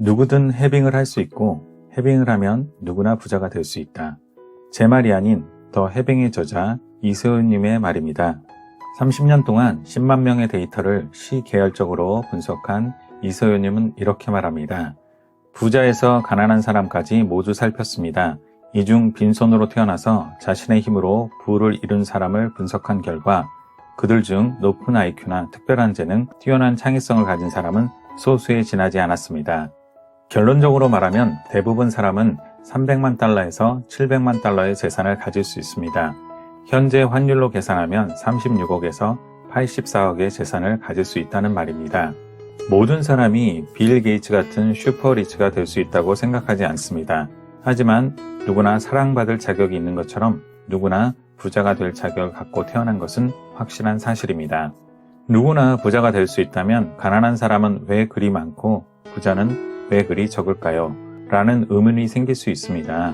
누구든 해빙을 할 수 있고 해빙을 하면 누구나 부자가 될 수 있다. 제 말이 아닌 더 해빙의 저자 이소연님의 말입니다. 30년 동안 10만 명의 데이터를 시계열적으로 분석한 이소연님은 이렇게 말합니다. 부자에서 가난한 사람까지 모두 살폈습니다. 이 중 빈손으로 태어나서 자신의 힘으로 부를 이룬 사람을 분석한 결과 그들 중 높은 IQ나 특별한 재능, 뛰어난 창의성을 가진 사람은 소수에 지나지 않았습니다. 결론적으로 말하면 대부분 사람은 300만 달러에서 700만 달러의 재산을 가질 수 있습니다. 현재 환율로 계산하면 36억에서 84억의 재산을 가질 수 있다는 말입니다. 모든 사람이 빌 게이츠 같은 슈퍼리치가 될 수 있다고 생각하지 않습니다. 하지만 누구나 사랑받을 자격이 있는 것처럼 누구나 부자가 될 자격을 갖고 태어난 것은 확실한 사실입니다. 누구나 부자가 될 수 있다면 가난한 사람은 왜 그리 많고 부자는 왜 그리 적을까요? 라는 의문이 생길 수 있습니다.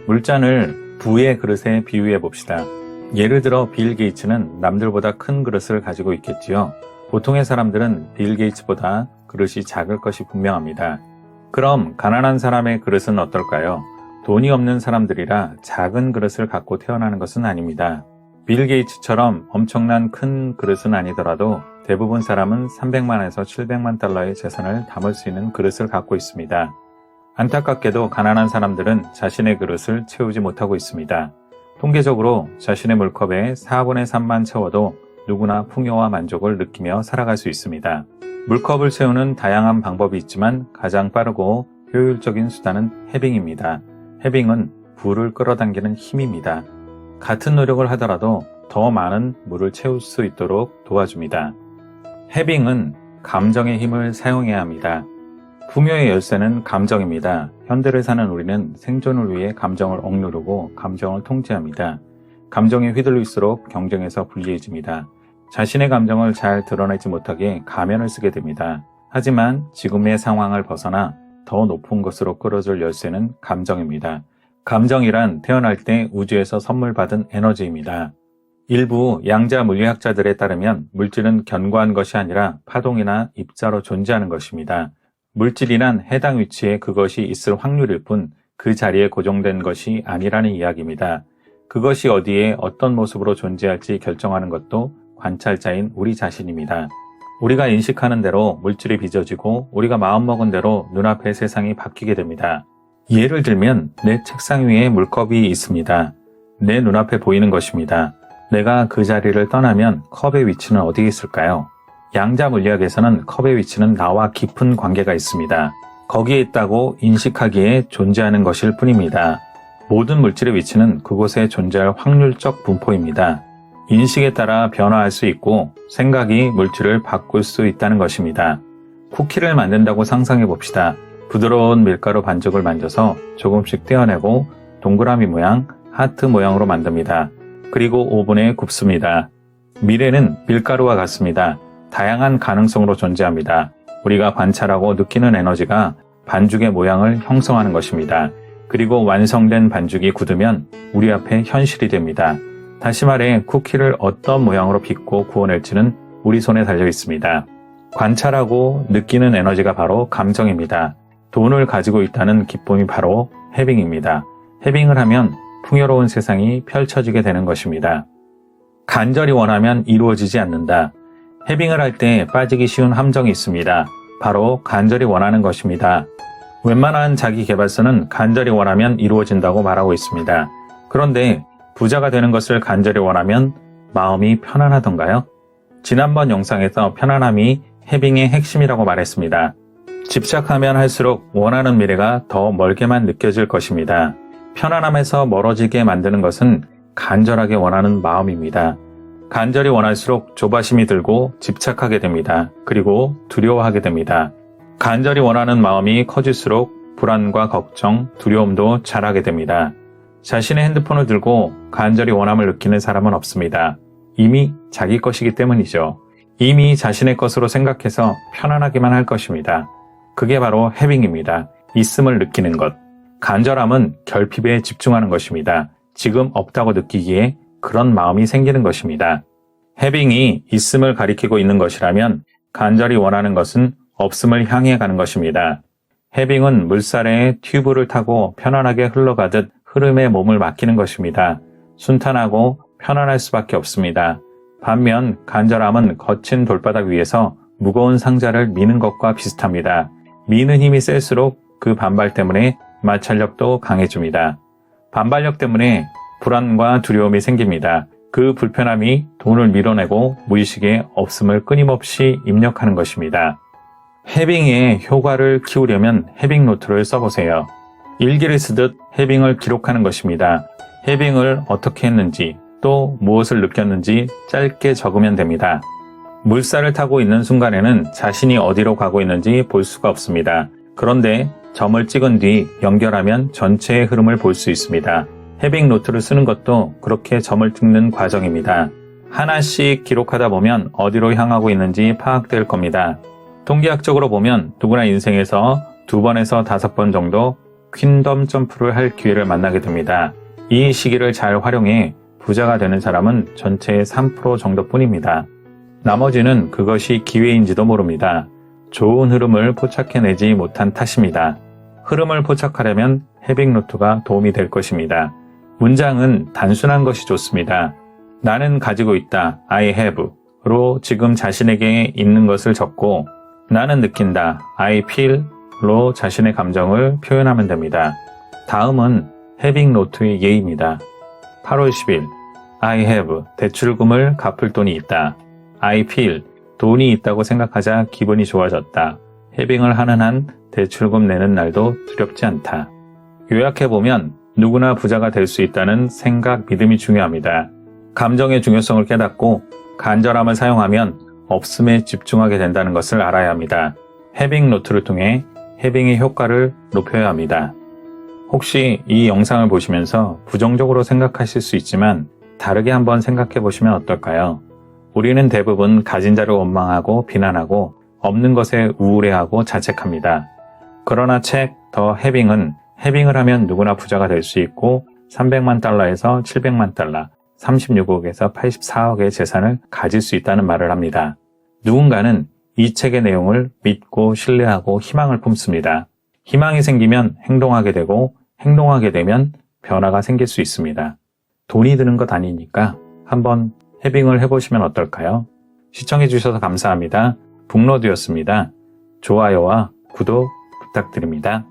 물잔을 부의 그릇에 비유해 봅시다. 예를 들어 빌 게이츠는 남들보다 큰 그릇을 가지고 있겠지요. 보통의 사람들은 빌 게이츠보다 그릇이 작을 것이 분명합니다. 그럼 가난한 사람의 그릇은 어떨까요? 돈이 없는 사람들이라 작은 그릇을 갖고 태어나는 것은 아닙니다. 빌 게이츠처럼 엄청난 큰 그릇은 아니더라도 대부분 사람은 300만에서 700만 달러의 재산을 담을 수 있는 그릇을 갖고 있습니다. 안타깝게도 가난한 사람들은 자신의 그릇을 채우지 못하고 있습니다. 통계적으로 자신의 물컵에 4분의 3만 채워도 누구나 풍요와 만족을 느끼며 살아갈 수 있습니다. 물컵을 채우는 다양한 방법이 있지만 가장 빠르고 효율적인 수단은 해빙입니다. 해빙은 부를 끌어당기는 힘입니다. 같은 노력을 하더라도 더 많은 물을 채울 수 있도록 도와줍니다. 해빙은 감정의 힘을 사용해야 합니다. 풍요의 열쇠는 감정입니다. 현대를 사는 우리는 생존을 위해 감정을 억누르고 감정을 통제합니다. 감정에 휘둘릴수록 경쟁에서 불리해집니다. 자신의 감정을 잘 드러내지 못하게 가면을 쓰게 됩니다. 하지만 지금의 상황을 벗어나 더 높은 곳으로 끌어줄 열쇠는 감정입니다. 감정이란 태어날 때 우주에서 선물 받은 에너지입니다. 일부 양자 물리학자들에 따르면 물질은 견고한 것이 아니라 파동이나 입자로 존재하는 것입니다. 물질이란 해당 위치에 그것이 있을 확률일 뿐 그 자리에 고정된 것이 아니라는 이야기입니다. 그것이 어디에 어떤 모습으로 존재할지 결정하는 것도 관찰자인 우리 자신입니다. 우리가 인식하는 대로 물질이 빚어지고 우리가 마음먹은 대로 눈앞의 세상이 바뀌게 됩니다. 예를 들면 내 책상 위에 물컵이 있습니다. 내 눈앞에 보이는 것입니다. 내가 그 자리를 떠나면 컵의 위치는 어디에 있을까요? 양자 물리학에서는 컵의 위치는 나와 깊은 관계가 있습니다. 거기에 있다고 인식하기에 존재하는 것일 뿐입니다. 모든 물질의 위치는 그곳에 존재할 확률적 분포입니다. 인식에 따라 변화할 수 있고 생각이 물질을 바꿀 수 있다는 것입니다. 쿠키를 만든다고 상상해 봅시다. 부드러운 밀가루 반죽을 만져서 조금씩 떼어내고 동그라미 모양, 하트 모양으로 만듭니다. 그리고 오븐에 굽습니다. 미래는 밀가루와 같습니다. 다양한 가능성으로 존재합니다. 우리가 관찰하고 느끼는 에너지가 반죽의 모양을 형성하는 것입니다. 그리고 완성된 반죽이 굳으면 우리 앞에 현실이 됩니다. 다시 말해 쿠키를 어떤 모양으로 빚고 구워낼지는 우리 손에 달려 있습니다. 관찰하고 느끼는 에너지가 바로 감정입니다. 돈을 가지고 있다는 기쁨이 바로 해빙입니다. 해빙을 하면 풍요로운 세상이 펼쳐지게 되는 것입니다. 간절히 원하면 이루어지지 않는다. 해빙을 할 때 빠지기 쉬운 함정이 있습니다. 바로 간절히 원하는 것입니다. 웬만한 자기계발서는 간절히 원하면 이루어진다고 말하고 있습니다. 그런데 부자가 되는 것을 간절히 원하면 마음이 편안하던가요? 지난번 영상에서 편안함이 해빙의 핵심이라고 말했습니다. 집착하면 할수록 원하는 미래가 더 멀게만 느껴질 것입니다. 편안함에서 멀어지게 만드는 것은 간절하게 원하는 마음입니다. 간절히 원할수록 조바심이 들고 집착하게 됩니다. 그리고 두려워하게 됩니다. 간절히 원하는 마음이 커질수록 불안과 걱정, 두려움도 자라게 됩니다. 자신의 핸드폰을 들고 간절히 원함을 느끼는 사람은 없습니다. 이미 자기 것이기 때문이죠. 이미 자신의 것으로 생각해서 편안하기만 할 것입니다. 그게 바로 해빙입니다. 있음을 느끼는 것. 간절함은 결핍에 집중하는 것입니다. 지금 없다고 느끼기에 그런 마음이 생기는 것입니다. 해빙이 있음을 가리키고 있는 것이라면 간절히 원하는 것은 없음을 향해 가는 것입니다. 해빙은 물살에 튜브를 타고 편안하게 흘러가듯 흐름에 몸을 맡기는 것입니다. 순탄하고 편안할 수밖에 없습니다. 반면 간절함은 거친 돌바닥 위에서 무거운 상자를 미는 것과 비슷합니다. 미는 힘이 셀수록 그 반발 때문에 마찰력도 강해집니다. 반발력 때문에 불안과 두려움이 생깁니다. 그 불편함이 돈을 밀어내고 무의식에 없음을 끊임없이 입력하는 것입니다. 해빙의 효과를 키우려면 해빙 노트를 써보세요. 일기를 쓰듯 해빙을 기록하는 것입니다. 해빙을 어떻게 했는지 또 무엇을 느꼈는지 짧게 적으면 됩니다. 물살을 타고 있는 순간에는 자신이 어디로 가고 있는지 볼 수가 없습니다. 그런데 점을 찍은 뒤 연결하면 전체의 흐름을 볼 수 있습니다. 해빙 노트를 쓰는 것도 그렇게 점을 찍는 과정입니다. 하나씩 기록하다 보면 어디로 향하고 있는지 파악될 겁니다. 통계학적으로 보면 누구나 인생에서 2번에서 5번 정도 퀸덤 점프를 할 기회를 만나게 됩니다. 이 시기를 잘 활용해 부자가 되는 사람은 전체의 3% 정도뿐입니다. 나머지는 그것이 기회인지도 모릅니다. 좋은 흐름을 포착해내지 못한 탓입니다. 흐름을 포착하려면 해빙 노트가 도움이 될 것입니다. 문장은 단순한 것이 좋습니다. 나는 가지고 있다, I have로 지금 자신에게 있는 것을 적고 나는 느낀다, I feel로 자신의 감정을 표현하면 됩니다. 다음은 해빙 노트의 예입니다. 8월 10일 I have 대출금을 갚을 돈이 있다. I feel 돈이 있다고 생각하자 기분이 좋아졌다. 해빙을 하는 한 대출금 내는 날도 두렵지 않다. 요약해보면 누구나 부자가 될 수 있다는 생각, 믿음이 중요합니다. 감정의 중요성을 깨닫고 간절함을 사용하면 없음에 집중하게 된다는 것을 알아야 합니다. 해빙 노트를 통해 해빙의 효과를 높여야 합니다. 혹시 이 영상을 보시면서 부정적으로 생각하실 수 있지만 다르게 한번 생각해 보시면 어떨까요? 우리는 대부분 가진 자를 원망하고 비난하고 없는 것에 우울해하고 자책합니다. 그러나 책 더 해빙은 해빙을 하면 누구나 부자가 될 수 있고 300만 달러에서 700만 달러, 36억에서 84억의 재산을 가질 수 있다는 말을 합니다. 누군가는 이 책의 내용을 믿고 신뢰하고 희망을 품습니다. 희망이 생기면 행동하게 되고 행동하게 되면 변화가 생길 수 있습니다. 돈이 드는 것 아니니까 한번 해빙을 해보시면 어떨까요? 시청해주셔서 감사합니다. 북로드였습니다. 좋아요와 구독 부탁드립니다.